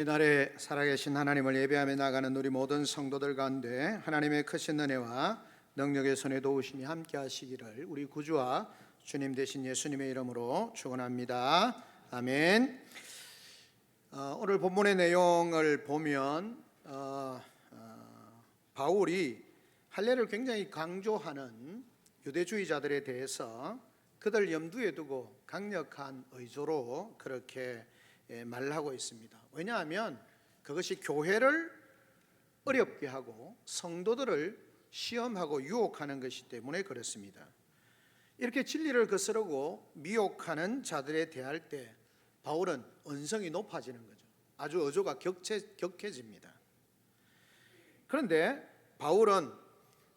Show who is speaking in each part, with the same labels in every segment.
Speaker 1: 이날에 살아계신 하나님을 예배하며 나가는 우리 모든 성도들 가운데 하나님의 크신 은혜와 능력의 손에 도우심이 함께 하시기를 우리 구주와 주님 되신 예수님의 이름으로 축원합니다. 아멘. 오늘 본문의 내용을 보면 바울이 할례를 굉장히 강조하는 유대주의자들에 대해서 그들 염두에 두고 강력한 의조로 그렇게 말하고 있습니다. 왜냐하면 그것이 교회를 어렵게 하고 성도들을 시험하고 유혹하는 것이기 때문에 그렇습니다. 이렇게 진리를 거스르고 미혹하는 자들에 대할 때 바울은 언성이 높아지는 거죠. 아주 어조가 격해집니다. 그런데 바울은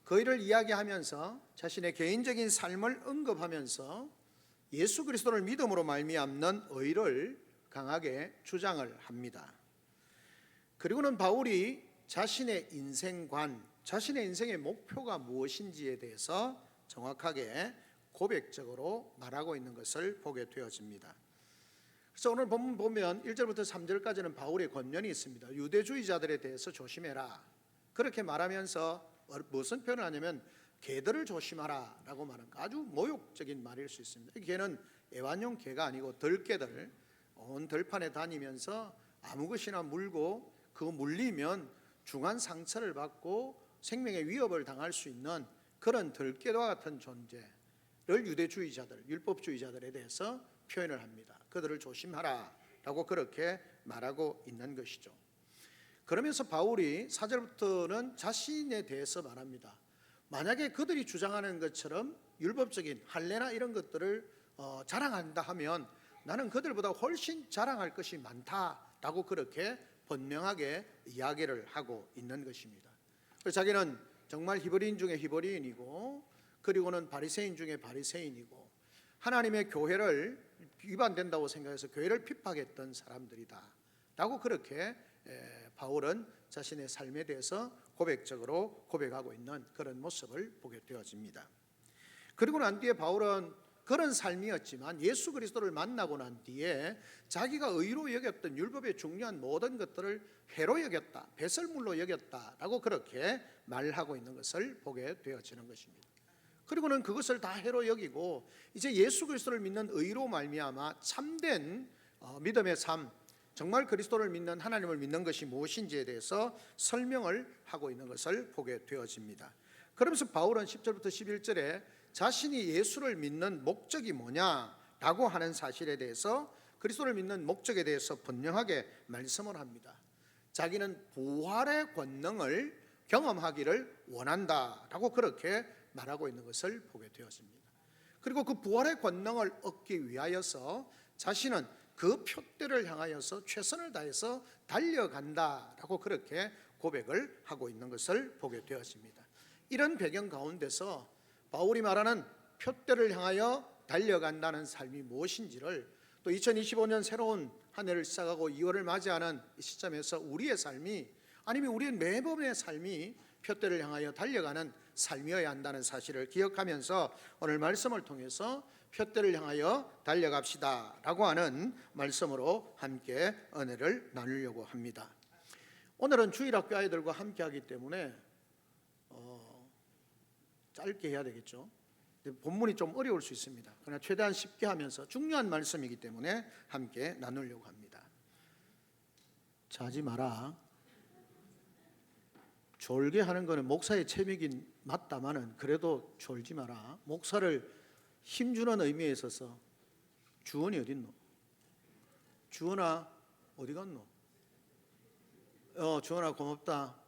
Speaker 1: 그 일을 이야기하면서 자신의 개인적인 삶을 언급하면서 예수 그리스도를 믿음으로 말미암는 의를 강하게 주장을 합니다. 그리고는 바울이 자신의 인생관, 자신의 인생의 목표가 무엇인지에 대해서 정확하게 고백적으로 말하고 있는 것을 보게 되어집니다. 그래서 오늘 본문 보면 1절부터 3절까지는 바울의 권면이 있습니다. 유대주의자들에 대해서 조심해라. 그렇게 말하면서 무슨 표현을 하냐면 개들을 조심하라 라고 말하는 아주 모욕적인 말일 수 있습니다. 개는 애완용 개가 아니고 들개들, 온 들판에 다니면서 아무 것이나 물고 그거 물리면 중한 상처를 받고 생명의 위협을 당할 수 있는 그런 들개와 같은 존재를 유대주의자들, 율법주의자들에 대해서 표현을 합니다. 그들을 조심하라 라고 그렇게 말하고 있는 것이죠. 그러면서 바울이 4절부터는 자신에 대해서 말합니다. 만약에 그들이 주장하는 것처럼 율법적인 할례나 이런 것들을 자랑한다 하면 나는 그들보다 훨씬 자랑할 것이 많다라고 그렇게 분명하게 이야기를 하고 있는 것입니다. 그래서 자기는 정말 히브리인 중에 히브리인이고 그리고는 바리새인 중에 바리새인이고 하나님의 교회를 위반된다고 생각해서 교회를 핍박했던 사람들이다 라고 그렇게 바울은 자신의 삶에 대해서 고백적으로 고백하고 있는 그런 모습을 보게 되어집니다. 그리고 난 뒤에 바울은 그런 삶이었지만 예수 그리스도를 만나고 난 뒤에 자기가 의로 여겼던 율법의 중요한 모든 것들을 해로 여겼다, 배설물로 여겼다라고 그렇게 말하고 있는 것을 보게 되어지는 것입니다. 그리고는 그것을 다 해로 여기고 이제 예수 그리스도를 믿는 의로 말미암아 참된 믿음의 삶, 정말 그리스도를 믿는 하나님을 믿는 것이 무엇인지에 대해서 설명을 하고 있는 것을 보게 되어집니다. 그러면서 바울은 10절부터 11절에 자신이 예수를 믿는 목적이 뭐냐라고 하는 사실에 대해서 그리스도를 믿는 목적에 대해서 분명하게 말씀을 합니다. 자기는 부활의 권능을 경험하기를 원한다라고 그렇게 말하고 있는 것을 보게 되었습니다. 그리고 그 부활의 권능을 얻기 위하여서 자신은 그 표대를 향하여서 최선을 다해서 달려간다라고 그렇게 고백을 하고 있는 것을 보게 되었습니다. 이런 배경 가운데서 바울이 말하는 표대를 향하여 달려간다는 삶이 무엇인지를 또 2025년 새로운 한 해를 시작하고 2월을 맞이하는 이 시점에서 우리의 삶이 아니면 우리의 매번의 삶이 표대를 향하여 달려가는 삶이어야 한다는 사실을 기억하면서 오늘 말씀을 통해서 표대를 향하여 달려갑시다 라고 하는 말씀으로 함께 은혜를 나누려고 합니다. 오늘은 주일학교 아이들과 함께 하기 때문에 짧게 해야 되겠죠. 본문이 좀 어려울 수 있습니다. 그러나 최대한 쉽게 하면서 중요한 말씀이기 때문에 함께 나누려고 합니다. 자지 마라. 졸게 하는 것은 목사의 책임이긴 맞다마는 그래도 졸지 마라. 목사를 힘주는 의미에 있어서 주원이 어디 있노? 주원아 어디 갔노? 주원아 고맙다.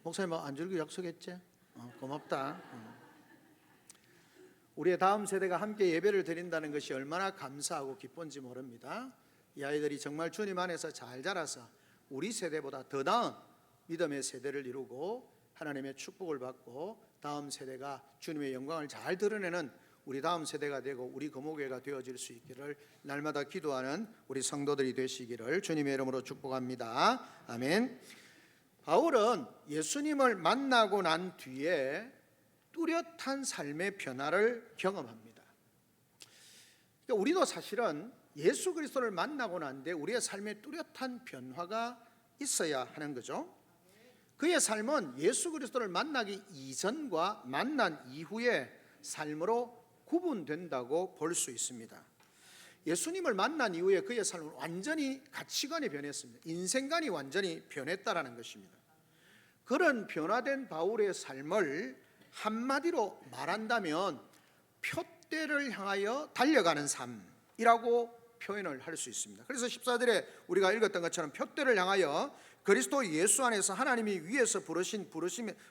Speaker 1: 목사님 안 졸기 약속했지? 고맙다. 우리의 다음 세대가 함께 예배를 드린다는 것이 얼마나 감사하고 기쁜지 모릅니다. 이 아이들이 정말 주님 안에서 잘 자라서 우리 세대보다 더 나은 믿음의 세대를 이루고 하나님의 축복을 받고 다음 세대가 주님의 영광을 잘 드러내는 우리 다음 세대가 되고 우리 거목회가 되어질 수 있기를 날마다 기도하는 우리 성도들이 되시기를 주님의 이름으로 축복합니다. 아멘. 바울은 예수님을 만나고 난 뒤에 뚜렷한 삶의 변화를 경험합니다. 우리도 사실은 예수 그리스도를 만나고 난 뒤에 우리의 삶의 뚜렷한 변화가 있어야 하는 거죠. 그의 삶은 예수 그리스도를 만나기 이전과 만난 이후의 삶으로 구분된다고 볼 수 있습니다. 예수님을 만난 이후에 그의 삶은 완전히 가치관이 변했습니다. 인생관이 완전히 변했다라는 것입니다. 그런 변화된 바울의 삶을 한마디로 말한다면 표대를 향하여 달려가는 삶이라고 표현을 할 수 있습니다. 그래서 14절에 우리가 읽었던 것처럼 표대를 향하여 그리스도 예수 안에서 하나님이 위에서 부르신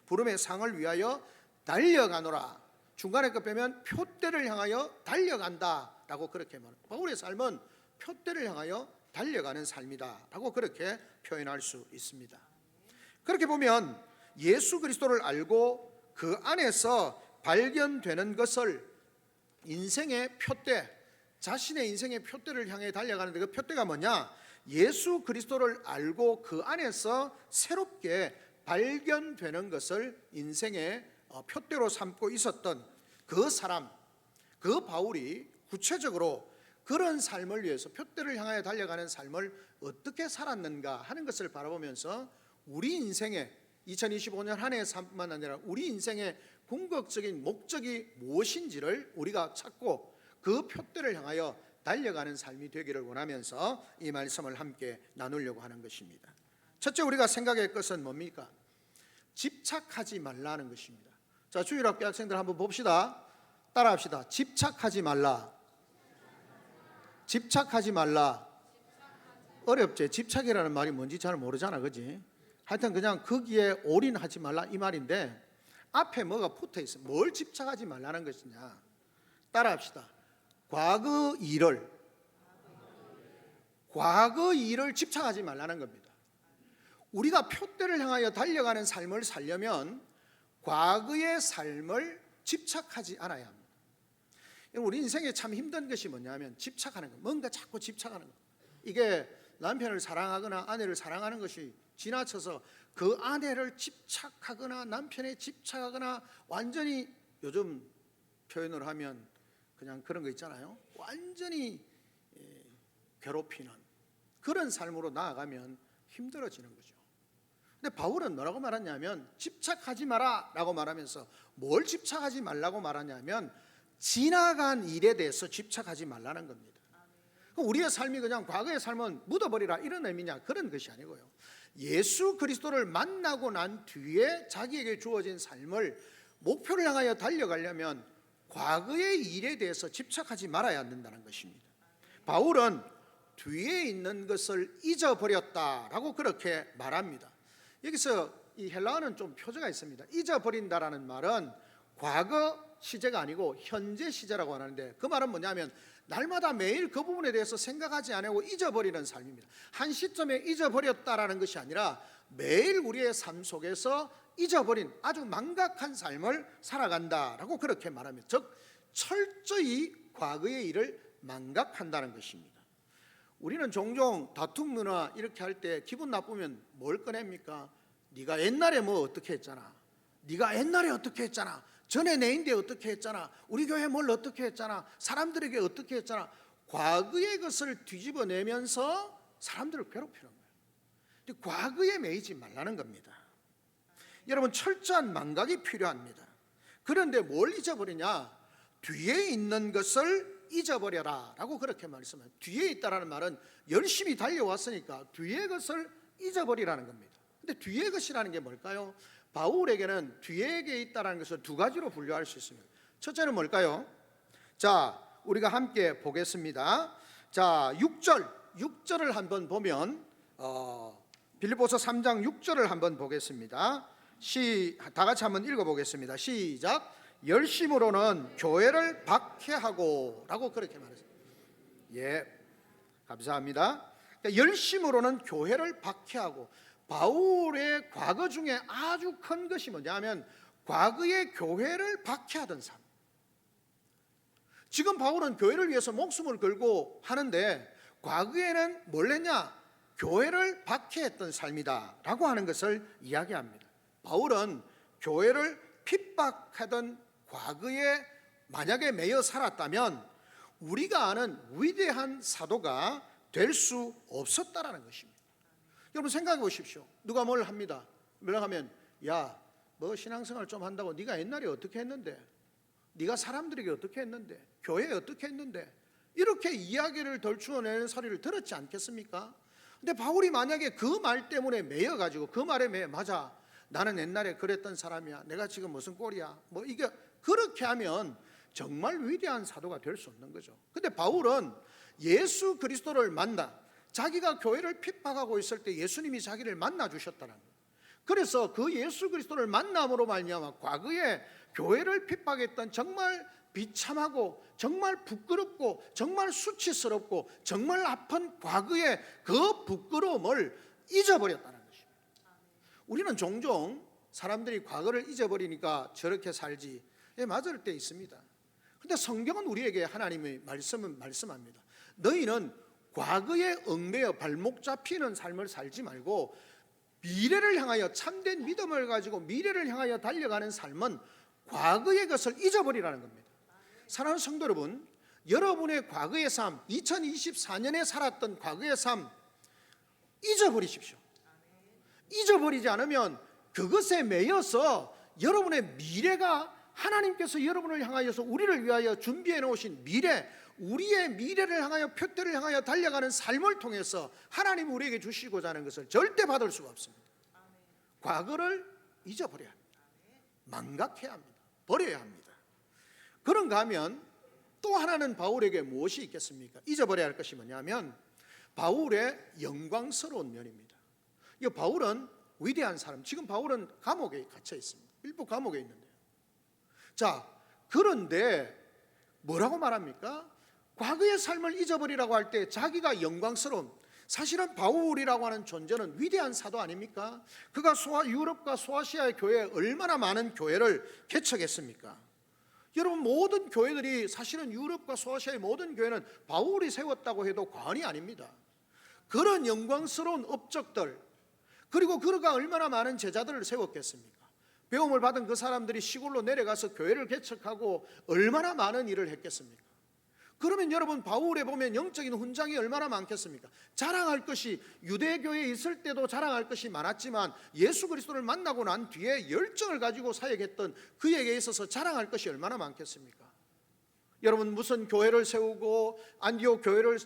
Speaker 1: 부름의 상을 위하여 달려가노라. 중간에 거 빼면 표대를 향하여 달려간다라고 그렇게 말합니다. 바울의 삶은 표대를 향하여 달려가는 삶이다라고 그렇게 표현할 수 있습니다. 그렇게 보면 예수 그리스도를 알고 그 안에서 발견되는 것을 인생의 표대, 자신의 인생의 표대를 향해 달려가는데 그 표대가 뭐냐? 예수 그리스도를 알고 그 안에서 새롭게 발견되는 것을 인생의 표대로 삼고 있었던 그 사람, 그 바울이 구체적으로 그런 삶을 위해서 표대를 향하여 달려가는 삶을 어떻게 살았는가 하는 것을 바라보면서 우리 인생의 2025년 한 해의 삶뿐만 아니라 우리 인생의 궁극적인 목적이 무엇인지를 우리가 찾고 그 표대를 향하여 달려가는 삶이 되기를 원하면서 이 말씀을 함께 나누려고 하는 것입니다. 첫째 우리가 생각할 것은 뭡니까? 집착하지 말라는 것입니다. 자, 주일학교 학생들 한번 봅시다. 따라합시다. 집착하지 말라. 집착하지 말라. 어렵지? 집착이라는 말이 뭔지 잘 모르잖아, 그지? 하여튼 그냥 거기에 올인하지 말라 이 말인데 앞에 뭐가 붙어 있어. 뭘 집착하지 말라는 것이냐? 따라합시다. 과거 일을 집착하지 말라는 겁니다. 우리가 표대를 향하여 달려가는 삶을 살려면 과거의 삶을 집착하지 않아야 합니다. 우리 인생에 참 힘든 것이 뭐냐면 집착하는 거, 뭔가 자꾸 집착하는 거. 이게 남편을 사랑하거나 아내를 사랑하는 것이 지나쳐서 그 아내를 집착하거나 남편에 집착하거나 완전히 요즘 표현을 하면 그냥 그런 거 있잖아요. 완전히 괴롭히는 그런 삶으로 나아가면 힘들어지는 거죠. 근데 바울은 뭐라고 말하냐면 집착하지 마라 라고 말하면서 뭘 집착하지 말라고 말하냐면 지나간 일에 대해서 집착하지 말라는 겁니다. 우리의 삶이 그냥 과거의 삶은 묻어버리라 이런 의미냐? 그런 것이 아니고요. 예수 그리스도를 만나고 난 뒤에 자기에게 주어진 삶을 목표를 향하여 달려가려면 과거의 일에 대해서 집착하지 말아야 한다는 것입니다. 바울은 뒤에 있는 것을 잊어버렸다라고 그렇게 말합니다. 여기서 이 헬라어는 좀 표제가 있습니다. 잊어버린다라는 말은 과거 시제가 아니고 현재 시제라고 하는데 그 말은 뭐냐면 날마다 매일 그 부분에 대해서 생각하지 않고 잊어버리는 삶입니다. 한 시점에 잊어버렸다라는 것이 아니라 매일 우리의 삶 속에서 잊어버린 아주 망각한 삶을 살아간다라고 그렇게 말합니다. 즉 철저히 과거의 일을 망각한다는 것입니다. 우리는 종종 다툼 문화 이렇게 할 때 기분 나쁘면 뭘 꺼냅니까? 네가 옛날에 뭐 어떻게 했잖아. 네가 옛날에 어떻게 했잖아. 전에 내인데 어떻게 했잖아. 우리 교회 뭘 어떻게 했잖아. 사람들에게 어떻게 했잖아. 과거의 것을 뒤집어내면서 사람들을 괴롭히는 거예요. 근데 과거에 매이지 말라는 겁니다. 여러분 철저한 망각이 필요합니다. 그런데 뭘 잊어버리냐? 뒤에 있는 것을 잊어버려라 라고 그렇게 말씀해요. 뒤에 있다라는 말은 열심히 달려왔으니까 뒤의 것을 잊어버리라는 겁니다. 근데 뒤의 것이라는 게 뭘까요? 바울에게는 뒤에게 있다는 것을 두 가지로 분류할 수 있습니다. 첫째는 뭘까요? 자, 우리가 함께 보겠습니다. 자, 6절을 한번 보면 빌립보서 3장 6절을 한번 보겠습니다. 다 같이 한번 읽어보겠습니다. 시작. 열심으로는 교회를 박해하고 라고 그렇게 말했습니다. 예, 감사합니다. 그러니까 열심으로는 교회를 박해하고 바울의 과거 중에 아주 큰 것이 뭐냐면 과거의 교회를 박해하던 삶. 지금 바울은 교회를 위해서 목숨을 걸고 하는데 과거에는 뭘 했냐? 교회를 박해했던 삶이다 라고 하는 것을 이야기합니다. 바울은 교회를 핍박하던 과거에 만약에 매여 살았다면 우리가 아는 위대한 사도가 될 수 없었다라는 것입니다. 여러분 생각해 보십시오. 누가 뭘 합니다. 연락하면 야, 뭐 신앙생활 좀 한다고 네가 옛날에 어떻게 했는데, 네가 사람들에게 어떻게 했는데, 교회에 어떻게 했는데, 이렇게 이야기를 덜추어내는 소리를 들었지 않겠습니까? 근데 바울이 만약에 그 말 때문에 매여가지고 그 말에 매여, 맞아, 나는 옛날에 그랬던 사람이야, 내가 지금 무슨 꼴이야, 뭐 이게 그렇게 하면 정말 위대한 사도가 될 수 없는 거죠. 근데 바울은 예수 그리스도를 만나, 자기가 교회를 핍박하고 있을 때 예수님이 자기를 만나 주셨다는 거예요. 그래서 그 예수 그리스도를 만남으로 말미암아 과거에 교회를 핍박했던 정말 비참하고 정말 부끄럽고 정말 수치스럽고 정말 아픈 과거의 그 부끄러움을 잊어버렸다는 것입니다. 우리는 종종 사람들이 과거를 잊어버리니까 저렇게 살지, 맞을 때 있습니다. 그런데 성경은 우리에게 하나님의 말씀은 말씀합니다. 너희는 과거에 얽매여 발목 잡히는 삶을 살지 말고 미래를 향하여 참된 믿음을 가지고 미래를 향하여 달려가는 삶은 과거의 것을 잊어버리라는 겁니다. 사랑하는 성도 여러분, 여러분의 과거의 삶, 2024년에 살았던 과거의 삶 잊어버리십시오. 잊어버리지 않으면 그것에 매여서 여러분의 미래가, 하나님께서 여러분을 향하여서 우리를 위하여 준비해 놓으신 미래, 우리의 미래를 향하여 표대를 향하여 달려가는 삶을 통해서 하나님 우리에게 주시고자 하는 것을 절대 받을 수가 없습니다. 과거를 잊어버려야 합니다. 망각해야 합니다. 버려야 합니다. 그런가 하면 또 하나는 바울에게 무엇이 있겠습니까? 잊어버려야 할 것이 뭐냐면 바울의 영광스러운 면입니다. 이 바울은 위대한 사람, 지금 바울은 감옥에 갇혀 있습니다. 빌보 감옥에 있는데요. 자, 그런데 뭐라고 말합니까? 과거의 삶을 잊어버리라고 할 때 자기가 영광스러운, 사실은 바울이라고 하는 존재는 위대한 사도 아닙니까? 그가 유럽과 소아시아의 교회에 얼마나 많은 교회를 개척했습니까? 여러분, 모든 교회들이, 사실은 유럽과 소아시아의 모든 교회는 바울이 세웠다고 해도 과언이 아닙니다. 그런 영광스러운 업적들, 그리고 그가 얼마나 많은 제자들을 세웠겠습니까? 배움을 받은 그 사람들이 시골로 내려가서 교회를 개척하고 얼마나 많은 일을 했겠습니까? 그러면 여러분, 바울에 보면 영적인 훈장이 얼마나 많겠습니까? 자랑할 것이, 유대교회에 있을 때도 자랑할 것이 많았지만 예수 그리스도를 만나고 난 뒤에 열정을 가지고 사역했던 그에게 있어서 자랑할 것이 얼마나 많겠습니까? 여러분, 무슨 교회를 세우고 안디옥 교회를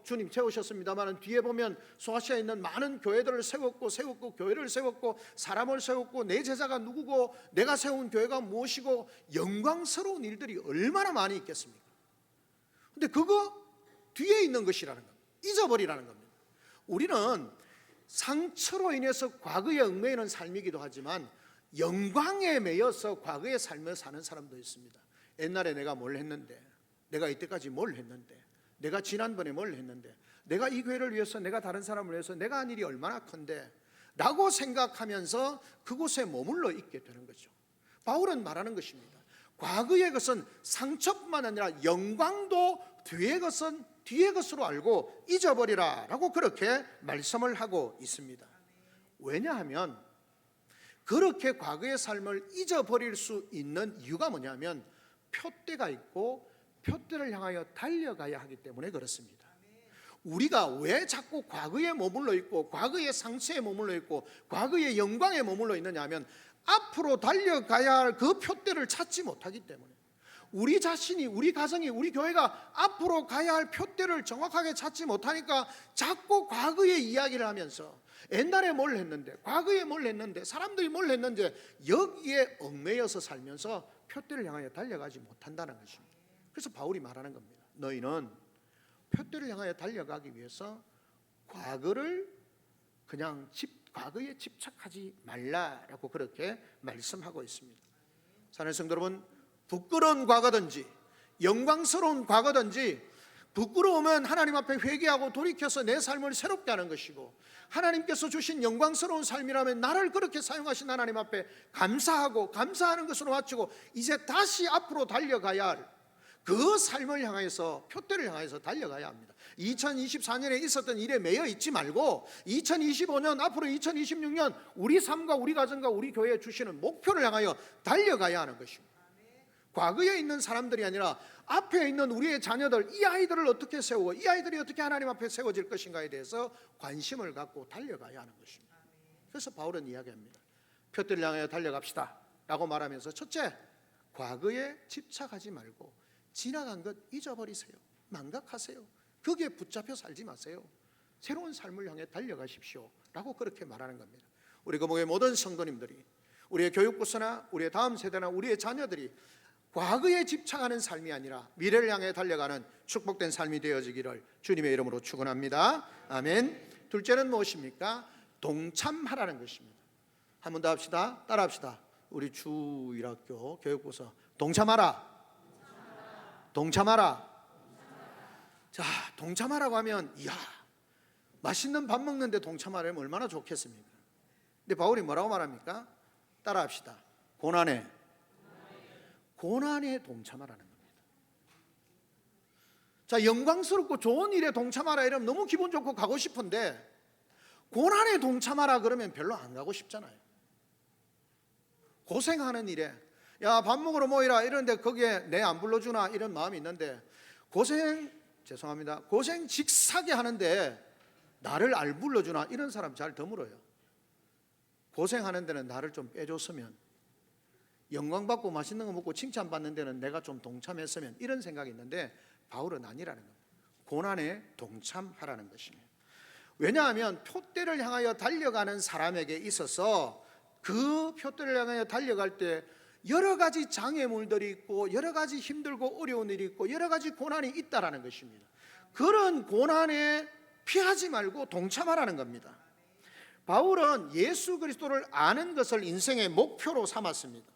Speaker 1: 주님 세우셨습니다만 뒤에 보면 소아시아에 있는 많은 교회들을 세웠고 교회를 세웠고 사람을 세웠고 내 제자가 누구고 내가 세운 교회가 무엇이고 영광스러운 일들이 얼마나 많이 있겠습니까? 근데 그거 뒤에 있는 것이라는 겁니다. 잊어버리라는 겁니다. 우리는 상처로 인해서 과거에 얽매이는 삶이기도 하지만 영광에 매여서 과거의 삶을 사는 사람도 있습니다. 옛날에 내가 뭘 했는데, 내가 이때까지 뭘 했는데, 내가 지난번에 뭘 했는데, 내가 이 교회를 위해서, 내가 다른 사람을 위해서 내가 한 일이 얼마나 큰데 라고 생각하면서 그곳에 머물러 있게 되는 거죠. 바울은 말하는 것입니다. 과거의 것은 상처뿐만 아니라 영광도 뒤의 것은 뒤의 것으로 알고 잊어버리라 라고 그렇게 말씀을 하고 있습니다. 왜냐하면 그렇게 과거의 삶을 잊어버릴 수 있는 이유가 뭐냐면 표대가 있고 표대를 향하여 달려가야 하기 때문에 그렇습니다. 우리가 왜 자꾸 과거에 머물러 있고 과거의 상처에 머물러 있고 과거의 영광에 머물러 있느냐 하면 앞으로 달려가야 할 그 표대를 찾지 못하기 때문에, 우리 자신이, 우리 가정이, 우리 교회가 앞으로 가야 할 표대를 정확하게 찾지 못하니까 자꾸 과거의 이야기를 하면서 옛날에 뭘 했는데, 과거에 뭘 했는데, 사람들이 뭘 했는데 여기에 얽매여서 살면서 표대를 향하여 달려가지 못한다는 것입니다. 그래서 바울이 말하는 겁니다. 너희는 표대를 향하여 달려가기 위해서 과거를 그냥 과거에 집착하지 말라라고 그렇게 말씀하고 있습니다. 사랑하는 성도 여러분, 부끄러운 과거든지 영광스러운 과거든지, 부끄러우면 하나님 앞에 회개하고 돌이켜서 내 삶을 새롭게 하는 것이고, 하나님께서 주신 영광스러운 삶이라면 나를 그렇게 사용하신 하나님 앞에 감사하고 감사하는 것으로 바치고 이제 다시 앞으로 달려가야 할 그 삶을 향해서, 표대를 향해서 달려가야 합니다. 2024년에 있었던 일에 매여 있지 말고 2025년, 앞으로 2026년 우리 삶과 우리 가정과 우리 교회에 주시는 목표를 향하여 달려가야 하는 것입니다. 과거에 있는 사람들이 아니라 앞에 있는 우리의 자녀들, 이 아이들을 어떻게 세우고 이 아이들이 어떻게 하나님 앞에 세워질 것인가에 대해서 관심을 갖고 달려가야 하는 것입니다. 그래서 바울은 이야기합니다. 표대를 향하여 달려갑시다 라고 말하면서, 첫째, 과거에 집착하지 말고 지나간 것 잊어버리세요. 망각하세요. 거기에 붙잡혀 살지 마세요. 새로운 삶을 향해 달려가십시오 라고 그렇게 말하는 겁니다. 우리 거목의 모든 성도님들이, 우리의 교육부서나 우리의 다음 세대나 우리의 자녀들이 과거에 집착하는 삶이 아니라 미래를 향해 달려가는 축복된 삶이 되어지기를 주님의 이름으로 축원합니다. 아멘. 둘째는 무엇입니까? 동참하라는 것입니다. 한 번 더 합시다. 따라합시다. 우리 주1학교 교육부서 동참하라. 동참하라. 자, 동참하라고 하면, 이야, 맛있는 밥 먹는데 동참하려면 얼마나 좋겠습니까? 근데 바울이 뭐라고 말합니까? 따라합시다. 고난에 동참하라는 겁니다. 자, 영광스럽고 좋은 일에 동참하라 이러면 너무 기분 좋고 가고 싶은데, 고난에 동참하라 그러면 별로 안 가고 싶잖아요. 고생하는 일에, 야, 밥 먹으러 모이라 이러는데 거기에 내 안 불러주나 이런 마음이 있는데, 고생 직사게 하는데 나를 안 불러주나 이런 사람 잘 드물어요. 고생하는 데는 나를 좀 빼줬으면, 영광받고 맛있는 거 먹고 칭찬받는 데는 내가 좀 동참했으면, 이런 생각이 있는데 바울은 아니라는 겁니다. 고난에 동참하라는 것입니다. 왜냐하면 표대를 향하여 달려가는 사람에게 있어서 그 표대를 향하여 달려갈 때 여러 가지 장애물들이 있고 여러 가지 힘들고 어려운 일이 있고 여러 가지 고난이 있다라는 것입니다. 그런 고난에 피하지 말고 동참하라는 겁니다. 바울은 예수 그리스도를 아는 것을 인생의 목표로 삼았습니다.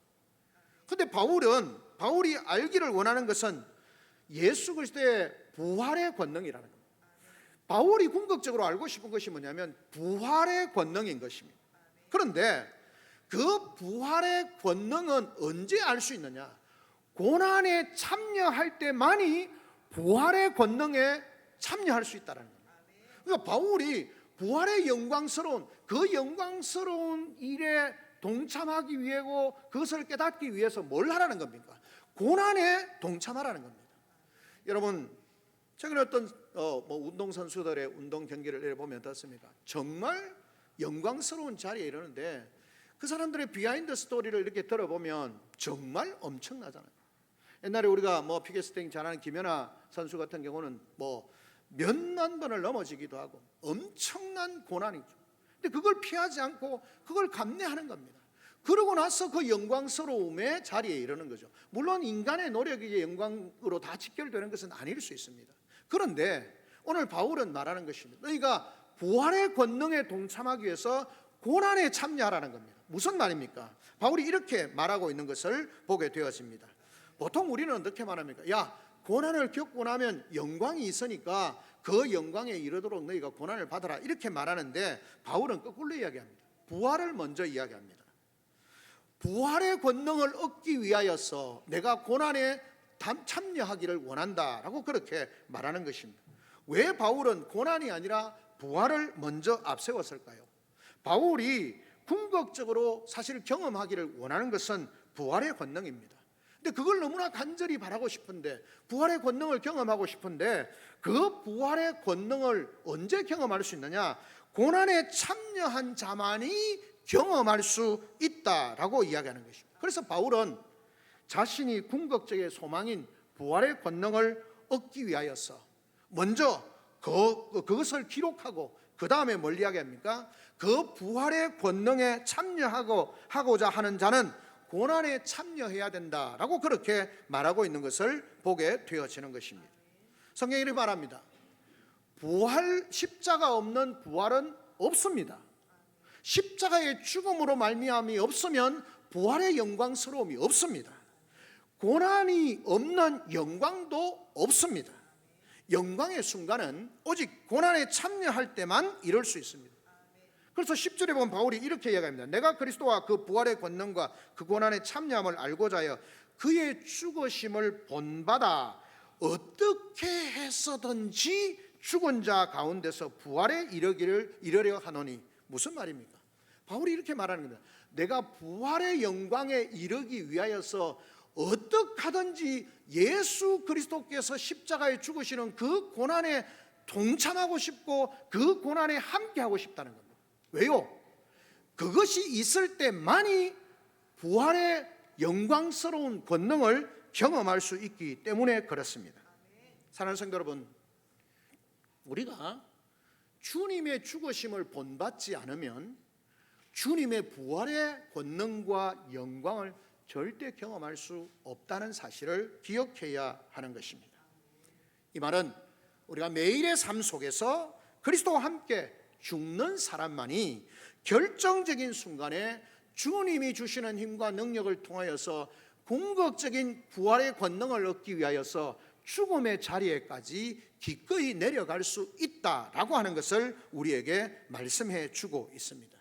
Speaker 1: 그런데 바울이 알기를 원하는 것은 예수 그리스도의 부활의 권능이라는 겁니다. 바울이 궁극적으로 알고 싶은 것이 뭐냐면 부활의 권능인 것입니다. 그런데 그 부활의 권능은 언제 알 수 있느냐? 고난에 참여할 때만이 부활의 권능에 참여할 수 있다는 겁니다. 그러니까 바울이 부활의 그 영광스러운 일에 동참하기 위하고 그것을 깨닫기 위해서 뭘 하라는 겁니까? 고난에 동참하라는 겁니다. 여러분, 최근에 어떤 운동선수들의 운동 경기를 보면 어떻습니까? 정말 영광스러운 자리에 이르는데 그 사람들의 비하인드 스토리를 이렇게 들어보면 정말 엄청나잖아요. 옛날에 우리가 피겨스케이팅 잘하는 김연아 선수 같은 경우는 몇만 번을 넘어지기도 하고 엄청난 고난이죠. 근데 그걸 피하지 않고 그걸 감내하는 겁니다. 그러고 나서 그 영광스러움의 자리에 이르는 거죠. 물론 인간의 노력이 영광으로 다 직결되는 것은 아닐 수 있습니다. 그런데 오늘 바울은 말하는 것입니다. 너희가 부활의 권능에 동참하기 위해서 고난에 참여하라는 겁니다. 무슨 말입니까? 바울이 이렇게 말하고 있는 것을 보게 되었습니다. 보통 우리는 어떻게 말합니까? 야, 고난을 겪고 나면 영광이 있으니까 그 영광에 이르도록 너희가 고난을 받아라, 이렇게 말하는데 바울은 거꾸로 이야기합니다. 부활을 먼저 이야기합니다. 부활의 권능을 얻기 위하여서 내가 고난에 참여하기를 원한다라고 그렇게 말하는 것입니다. 왜 바울은 고난이 아니라 부활을 먼저 앞세웠을까요? 바울이 궁극적으로 사실 경험하기를 원하는 것은 부활의 권능입니다. 근데 그걸 너무나 간절히 바라고 싶은데, 부활의 권능을 경험하고 싶은데, 그 부활의 권능을 언제 경험할 수 있느냐? 고난에 참여한 자만이 경험할 수 있다라고 이야기하는 것입니다. 그래서 바울은 자신이 궁극적인 소망인 부활의 권능을 얻기 위하여서 먼저 그것을 기록하고 그 다음에 뭘 이야기합니까? 그 부활의 권능에 참여하고자 하는 자는 고난에 참여해야 된다라고 그렇게 말하고 있는 것을 보게 되어지는 것입니다. 성경이 이렇게 말합니다. 십자가 없는 부활은 없습니다. 십자가의 죽음으로 말미암이 없으면 부활의 영광스러움이 없습니다. 고난이 없는 영광도 없습니다. 영광의 순간은 오직 고난에 참여할 때만 이룰 수 있습니다. 그래서 10절에 보면 바울이 이렇게 이야기합니다. 내가 그리스도와 그 부활의 권능과 그 고난에 참여함을 알고자 하여 그의 죽으심을 본받아 어떻게 해서든지 죽은 자 가운데서 부활에 이르려 하노니. 무슨 말입니까? 바울이 이렇게 말하는 겁니다. 내가 부활의 영광에 이르기 위하여서 어떻게 하든지 예수 그리스도께서 십자가에 죽으시는 그 고난에 동참하고 싶고 그 고난에 함께하고 싶다는 겁니다. 왜요? 그것이 있을 때만이 부활의 영광스러운 권능을 경험할 수 있기 때문에 그렇습니다. 사랑하는 성도 여러분, 우리가 주님의 죽으심을 본받지 않으면 주님의 부활의 권능과 영광을 절대 경험할 수 없다는 사실을 기억해야 하는 것입니다. 이 말은 우리가 매일의 삶 속에서 그리스도와 함께 죽는 사람만이 결정적인 순간에 주님이 주시는 힘과 능력을 통하여서 궁극적인 부활의 권능을 얻기 위하여서 죽음의 자리에까지 기꺼이 내려갈 수 있다라고 하는 것을 우리에게 말씀해 주고 있습니다.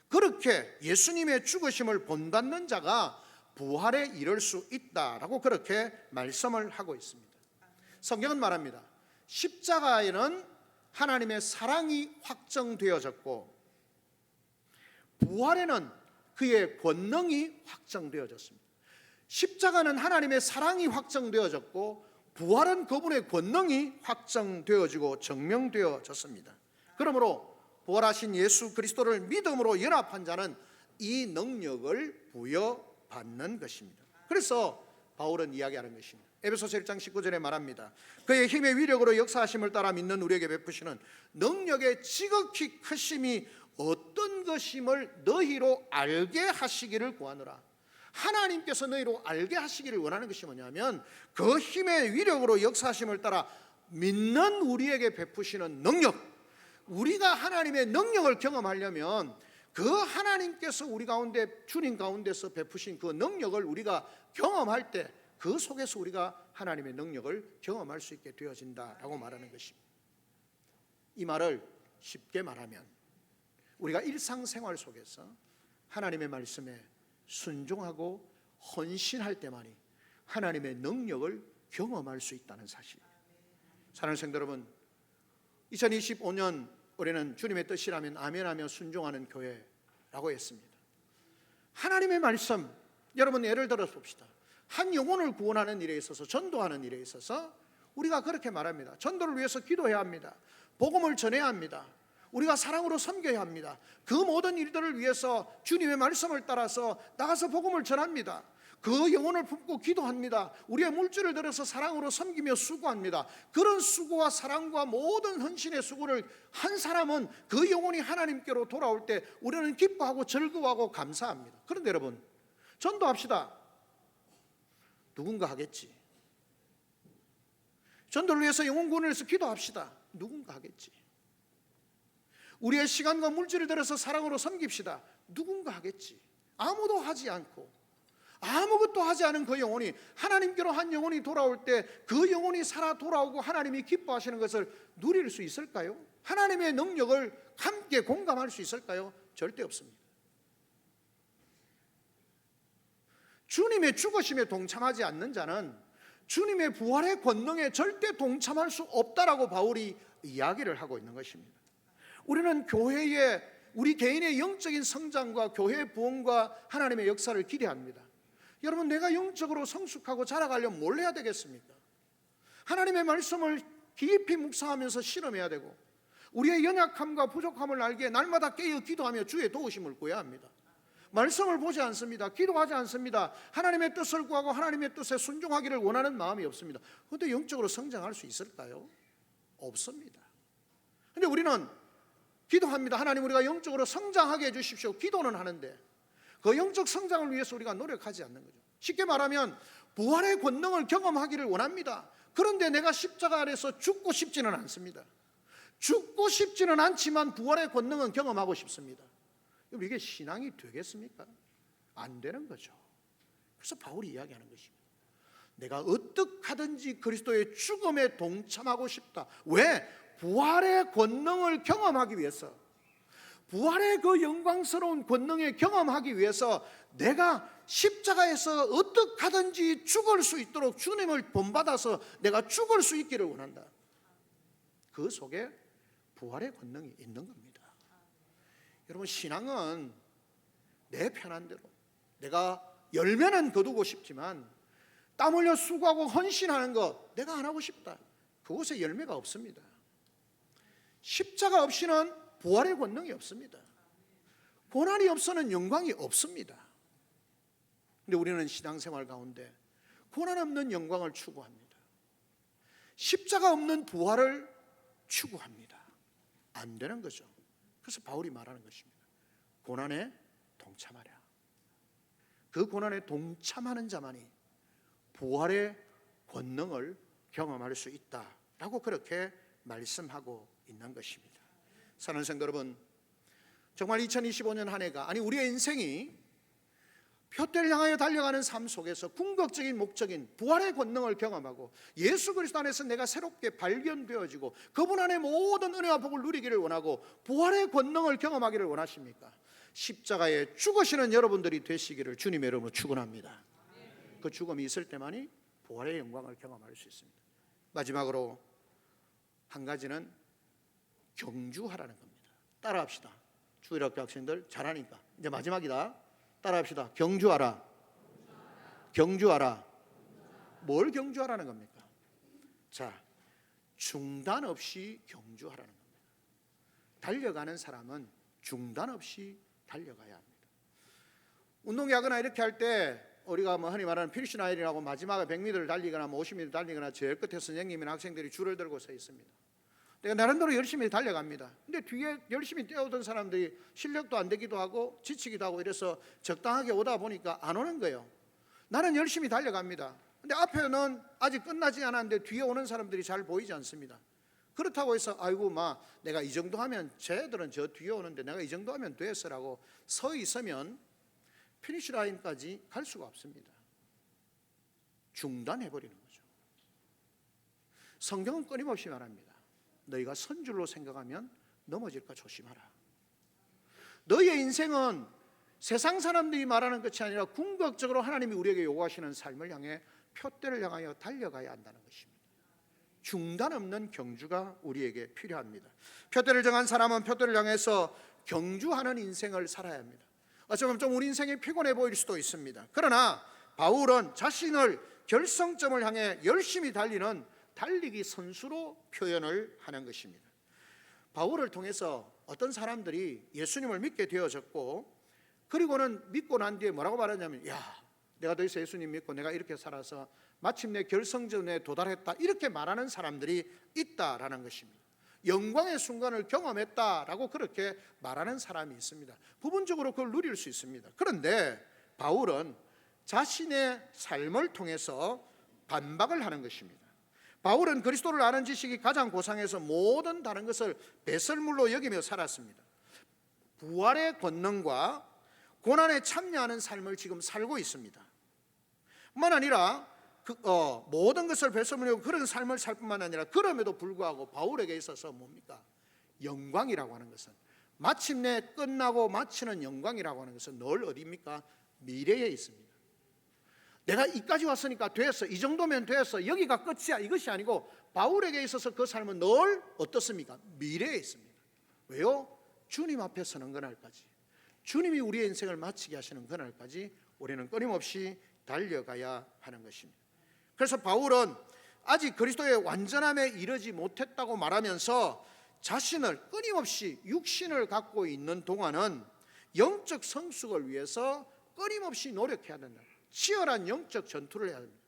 Speaker 1: 그렇게 예수님의 죽으심을 본받는 자가 부활에 이를 수 있다라고 그렇게 말씀을 하고 있습니다. 성경은 말합니다. 십자가에는 하나님의 사랑이 확정되어졌고 부활에는 그의 권능이 확정되어졌습니다. 십자가는 하나님의 사랑이 확정되어졌고 부활은 그분의 권능이 확정되어지고 증명되어졌습니다. 그러므로 부활하신 예수 그리스도를 믿음으로 연합한 자는 이 능력을 부여받는 것입니다. 그래서 바울은 이야기하는 것입니다. 에베소서 1장 19절에 말합니다. 그의 힘의 위력으로 역사하심을 따라 믿는 우리에게 베푸시는 능력의 지극히 크심이 어떤 것임을 너희로 알게 하시기를 구하노라. 하나님께서 너희로 알게 하시기를 원하는 것이 뭐냐면 그 힘의 위력으로 역사하심을 따라 믿는 우리에게 베푸시는 능력, 우리가 하나님의 능력을 경험하려면 그 하나님께서 우리 가운데 주님 가운데서 베푸신 그 능력을 우리가 경험할 때 그 속에서 우리가 하나님의 능력을 경험할 수 있게 되어진다라고 말하는 것입니다. 이 말을 쉽게 말하면 우리가 일상생활 속에서 하나님의 말씀에 순종하고 헌신할 때만이 하나님의 능력을 경험할 수 있다는 사실. 사랑하는 성도 여러분, 2025년 올해는 주님의 뜻이라면 아멘하며 순종하는 교회라고 했습니다. 하나님의 말씀, 여러분 예를 들어 봅시다. 한 영혼을 구원하는 일에 있어서, 전도하는 일에 있어서 우리가 그렇게 말합니다. 전도를 위해서 기도해야 합니다. 복음을 전해야 합니다. 우리가 사랑으로 섬겨야 합니다. 그 모든 일들을 위해서 주님의 말씀을 따라서 나가서 복음을 전합니다. 그 영혼을 품고 기도합니다. 우리의 물질을 들여서 사랑으로 섬기며 수고합니다. 그런 수고와 사랑과 모든 헌신의 수고를 한 사람은 그 영혼이 하나님께로 돌아올 때 우리는 기뻐하고 즐거워하고 감사합니다. 그런데 여러분, 전도합시다. 누군가 하겠지. 전도를 위해서 영혼 구원을 위해서 기도합시다. 누군가 하겠지. 우리의 시간과 물질을 들여서 사랑으로 섬깁시다. 누군가 하겠지. 아무도 하지 않고 아무것도 하지 않은 그 영혼이 하나님께로 한 영혼이 돌아올 때 그 영혼이 살아 돌아오고 하나님이 기뻐하시는 것을 누릴 수 있을까요? 하나님의 능력을 함께 공감할 수 있을까요? 절대 없습니다. 주님의 죽으심에 동참하지 않는 자는 주님의 부활의 권능에 절대 동참할 수 없다라고 바울이 이야기를 하고 있는 것입니다. 우리는 교회의 우리 개인의 영적인 성장과 교회의 부흥과 하나님의 역사를 기대합니다. 여러분, 내가 영적으로 성숙하고 자라가려면 뭘 해야 되겠습니까? 하나님의 말씀을 깊이 묵상하면서 실험해야 되고 우리의 연약함과 부족함을 알기에 날마다 깨어 기도하며 주의 도우심을 구해야 합니다. 말씀을 보지 않습니다. 기도하지 않습니다. 하나님의 뜻을 구하고 하나님의 뜻에 순종하기를 원하는 마음이 없습니다. 그런데 영적으로 성장할 수 있을까요? 없습니다. 그런데 우리는 기도합니다. 하나님, 우리가 영적으로 성장하게 해주십시오. 기도는 하는데 그 영적 성장을 위해서 우리가 노력하지 않는 거죠. 쉽게 말하면 부활의 권능을 경험하기를 원합니다. 그런데 내가 십자가 아래서 죽고 싶지는 않습니다. 죽고 싶지는 않지만 부활의 권능은 경험하고 싶습니다. 이게 신앙이 되겠습니까? 안 되는 거죠. 그래서 바울이 이야기하는 것입니다. 내가 어떻게 하든지 그리스도의 죽음에 동참하고 싶다. 왜? 부활의 권능을 경험하기 위해서, 부활의 그 영광스러운 권능을 경험하기 위해서 내가 십자가에서 어떻게 하든지 죽을 수 있도록 주님을 본받아서 내가 죽을 수 있기를 원한다. 그 속에 부활의 권능이 있는 겁니다. 여러분, 신앙은 내 편한 대로, 내가 열매는 거두고 싶지만 땀 흘려 수고하고 헌신하는 것 내가 안 하고 싶다. 그곳에 열매가 없습니다. 십자가 없이는 부활의 권능이 없습니다. 고난이 없어는 영광이 없습니다. 근데 우리는 신앙생활 가운데 고난 없는 영광을 추구합니다. 십자가 없는 부활을 추구합니다. 안 되는 거죠. 그래서 바울이 말하는 것입니다. 고난에 동참하라. 그 고난에 동참하는 자만이 부활의 권능을 경험할 수 있다라고 그렇게 말씀하고 있는 것입니다. 사랑하는 성도 여러분, 정말 2025년 한 해가, 아니 우리의 인생이 표대를 향하여 달려가는 삶 속에서 궁극적인 목적인 부활의 권능을 경험하고 예수 그리스도 안에서 내가 새롭게 발견되어지고 그분 안에 모든 은혜와 복을 누리기를 원하고 부활의 권능을 경험하기를 원하십니까? 십자가에 죽으시는 여러분들이 되시기를 주님의 이름으로 축원합니다. 그 죽음이 있을 때만이 부활의 영광을 경험할 수 있습니다. 마지막으로 한 가지는 경주하라는 겁니다. 따라합시다. 주일학교 학생들 잘하니까 이제 마지막이다. 따라합시다. 경주하라. 경주하라. 뭘 경주하라는 겁니까? 자, 중단 없이 경주하라는 겁니다. 달려가는 사람은 중단 없이 달려가야 합니다. 운동하거나 이렇게 할 때 우리가 흔히 말하는 피니시 라인이라고 마지막에 100m를 달리거나 50m 달리거나 제일 끝에 선생님이나 학생들이 줄을 들고 서 있습니다. 내가 나름대로 열심히 달려갑니다. 근데 뒤에 열심히 뛰어오던 사람들이 실력도 안 되기도 하고 지치기도 하고 이래서 적당하게 오다 보니까 안 오는 거예요. 나는 열심히 달려갑니다. 근데 앞에는 아직 끝나지 않았는데 뒤에 오는 사람들이 잘 보이지 않습니다. 그렇다고 해서 아이고 내가 이 정도 하면 쟤들은 저 뒤에 오는데 내가 이 정도 하면 됐어라고 서 있으면 피니시 라인까지 갈 수가 없습니다. 중단해버리는 거죠. 성경은 끊임없이 말합니다. 너희가 선 줄로 생각하면 넘어질까 조심하라. 너희의 인생은 세상 사람들이 말하는 것이 아니라 궁극적으로 하나님이 우리에게 요구하시는 삶을 향해 표대를 향하여 달려가야 한다는 것입니다. 중단 없는 경주가 우리에게 필요합니다. 표대를 정한 사람은 표대를 향해서 경주하는 인생을 살아야 합니다. 어쩌면 좀 우리 인생이 피곤해 보일 수도 있습니다. 그러나 바울은 자신을 결성점을 향해 열심히 달리는 달리기 선수로 표현을 하는 것입니다. 바울을 통해서 어떤 사람들이 예수님을 믿게 되어졌고, 그리고는 믿고 난 뒤에 뭐라고 말하냐면, 내가 더 이상 예수님 믿고 내가 이렇게 살아서 마침내 결성점에 도달했다, 이렇게 말하는 사람들이 있다라는 것입니다. 영광의 순간을 경험했다라고 그렇게 말하는 사람이 있습니다. 부분적으로 그걸 누릴 수 있습니다. 그런데 바울은 자신의 삶을 통해서 반박을 하는 것입니다. 바울은 그리스도를 아는 지식이 가장 고상해서 모든 다른 것을 배설물로 여기며 살았습니다. 부활의 권능과 고난에 참여하는 삶을 지금 살고 있습니다. 뿐만 아니라 모든 것을 배설물로 여기고 그런 삶을 살 뿐만 아니라 그럼에도 불구하고 바울에게 있어서 뭡니까? 영광이라고 하는 것은, 마침내 끝나고 마치는 영광이라고 하는 것은 늘 어디입니까? 미래에 있습니다. 내가 이까지 왔으니까 됐어, 이 정도면 됐어, 여기가 끝이야, 이것이 아니고 바울에게 있어서 그 삶은 늘 어떻습니까? 미래에 있습니다. 왜요? 주님 앞에 서는 그날까지, 주님이 우리의 인생을 마치게 하시는 그날까지 우리는 끊임없이 달려가야 하는 것입니다. 그래서 바울은 아직 그리스도의 완전함에 이르지 못했다고 말하면서 자신을 끊임없이 육신을 갖고 있는 동안은 영적 성숙을 위해서 끊임없이 노력해야 된다. 치열한 영적 전투를 해야 됩니다.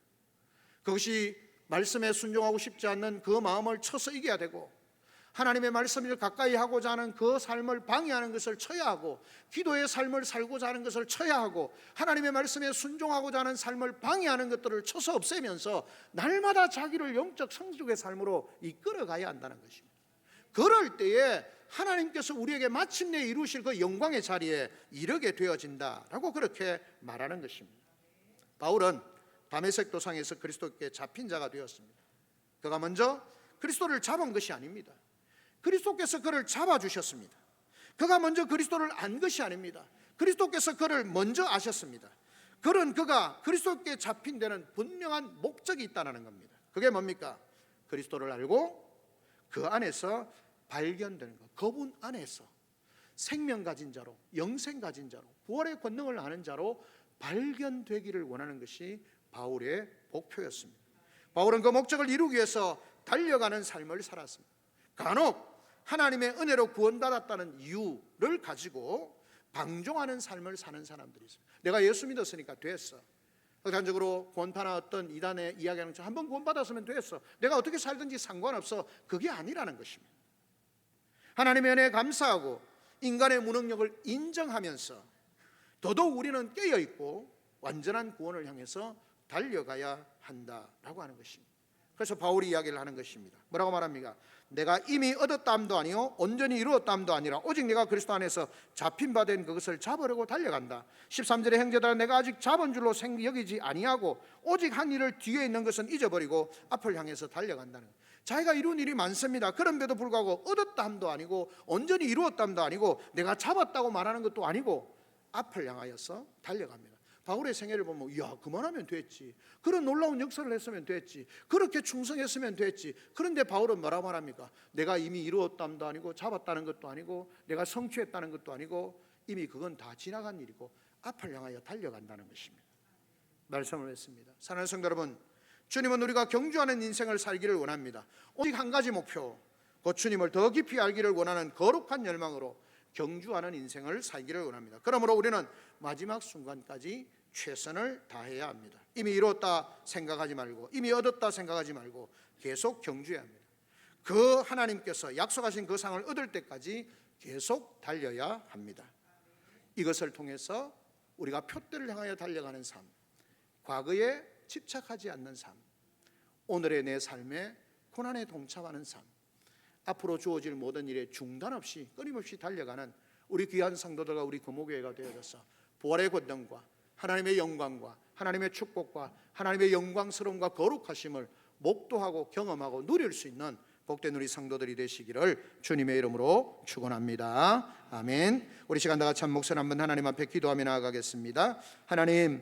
Speaker 1: 그것이 말씀에 순종하고 싶지 않는 그 마음을 쳐서 이겨야 되고, 하나님의 말씀을 가까이 하고자 하는 그 삶을 방해하는 것을 쳐야 하고, 기도의 삶을 살고자 하는 것을 쳐야 하고, 하나님의 말씀에 순종하고자 하는 삶을 방해하는 것들을 쳐서 없애면서 날마다 자기를 영적 성숙의 삶으로 이끌어가야 한다는 것입니다. 그럴 때에 하나님께서 우리에게 마침내 이루실 그 영광의 자리에 이르게 되어진다라고 그렇게 말하는 것입니다. 바울은 다메섹 도상에서 그리스도께 잡힌 자가 되었습니다. 그가 먼저 그리스도를 잡은 것이 아닙니다. 그리스도께서 그를 잡아주셨습니다. 그가 먼저 그리스도를 안 것이 아닙니다. 그리스도께서 그를 먼저 아셨습니다. 그가 그리스도께 잡힌 데는 분명한 목적이 있다는 겁니다. 그게 뭡니까? 그리스도를 알고 그 안에서 발견되는 것, 그분 안에서 생명 가진 자로, 영생 가진 자로, 부활의 권능을 아는 자로 발견되기를 원하는 것이 바울의 목표였습니다. 바울은 그 목적을 이루기 위해서 달려가는 삶을 살았습니다. 간혹 하나님의 은혜로 구원받았다는 이유를 가지고 방종하는 삶을 사는 사람들이 있어요. 내가 예수 믿었으니까 됐어. 극단적으로 구원파나 어떤 이단의 이야기하는 것처럼 한번 구원받았으면 됐어. 내가 어떻게 살든지 상관없어. 그게 아니라는 것입니다. 하나님의 은혜에 감사하고 인간의 무능력을 인정하면서 더더욱 우리는 깨어있고 완전한 구원을 향해서 달려가야 한다라고 하는 것입니다. 그래서 바울이 이야기를 하는 것입니다. 뭐라고 말합니까? 내가 이미 얻었다함도 아니요 온전히 이루었다함도 아니라 오직 내가 그리스도 안에서 잡힌 바 된 그것을 잡으려고 달려간다. 13절에 형제들아 내가 아직 잡은 줄로 여기지 아니하고 오직 한 일을 뒤에 있는 것은 잊어버리고 앞을 향해서 달려간다는 거예요. 자기가 이룬 일이 많습니다. 그런데도 불구하고 얻었다함도 아니고 온전히 이루었다함도 아니고 내가 잡았다고 말하는 것도 아니고 앞을 향하여서 달려갑니다. 바울의 생애를 보면 이야 그만하면 됐지, 그런 놀라운 역사를 했으면 됐지, 그렇게 충성했으면 됐지. 그런데 바울은 뭐라고 말합니까? 내가 이미 이루었다함도 아니고 잡았다는 것도 아니고 내가 성취했다는 것도 아니고 이미 그건 다 지나간 일이고 앞을 향하여 달려간다는 것입니다. 말씀을 했습니다. 사랑하는 성도 여러분, 주님은 우리가 경주하는 인생을 살기를 원합니다. 오직 한 가지 목표, 곧 주님을 더 깊이 알기를 원하는 거룩한 열망으로 경주하는 인생을 살기를 원합니다. 그러므로 우리는 마지막 순간까지 최선을 다해야 합니다. 이미 이뤘다 생각하지 말고 이미 얻었다 생각하지 말고 계속 경주해야 합니다. 그 하나님께서 약속하신 그 상을 얻을 때까지 계속 달려야 합니다. 이것을 통해서 우리가 표대를 향하여 달려가는 삶, 과거에 집착하지 않는 삶, 오늘의 내 삶에 고난에 동참하는 삶, 앞으로 주어질 모든 일에 중단 없이 끊임없이 달려가는 우리 귀한 성도들과 우리 금호교회가 되어져서 부활의 권능과 하나님의 영광과 하나님의 축복과 하나님의 영광스러움과 거룩하심을 목도하고 경험하고 누릴 수 있는 복된 우리 성도들이 되시기를 주님의 이름으로 축원합니다. 아멘. 우리 시간 다 같이 한 목소리 한번 하나님 앞에 기도하며 나아가겠습니다. 하나님,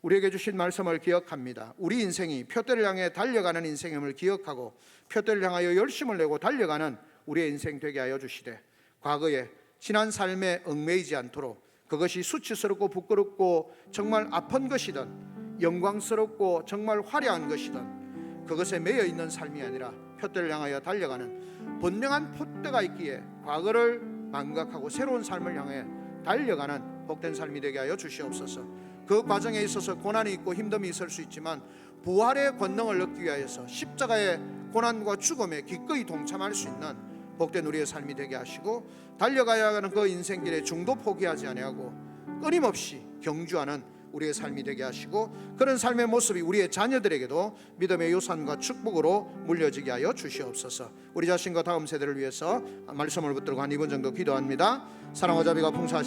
Speaker 1: 우리에게 주신 말씀을 기억합니다. 우리 인생이 표대를 향해 달려가는 인생임을 기억하고 표대를 향하여 열심을 내고 달려가는 우리의 인생 되게 하여 주시되, 과거에 지난 삶에 얽매이지 않도록 그것이 수치스럽고 부끄럽고 정말 아픈 것이든 영광스럽고 정말 화려한 것이든 그것에 매여 있는 삶이 아니라 표대를 향하여 달려가는 분명한 표대가 있기에 과거를 망각하고 새로운 삶을 향해 달려가는 복된 삶이 되게 하여 주시옵소서. 그 과정에 있어서 고난이 있고 힘듦이 있을 수 있지만 부활의 권능을 얻기 위하여서 십자가의 고난과 죽음에 기꺼이 동참할 수 있는 복된 우리의 삶이 되게 하시고, 달려가야 하는 그 인생길에 중도 포기하지 아니하고 끊임없이 경주하는 우리의 삶이 되게 하시고, 그런 삶의 모습이 우리의 자녀들에게도 믿음의 유산과 축복으로 물려지게 하여 주시옵소서. 우리 자신과 다음 세대를 위해서 말씀을 붙들고 한 2분 정도 기도합니다. 사랑과 자비가 풍성하신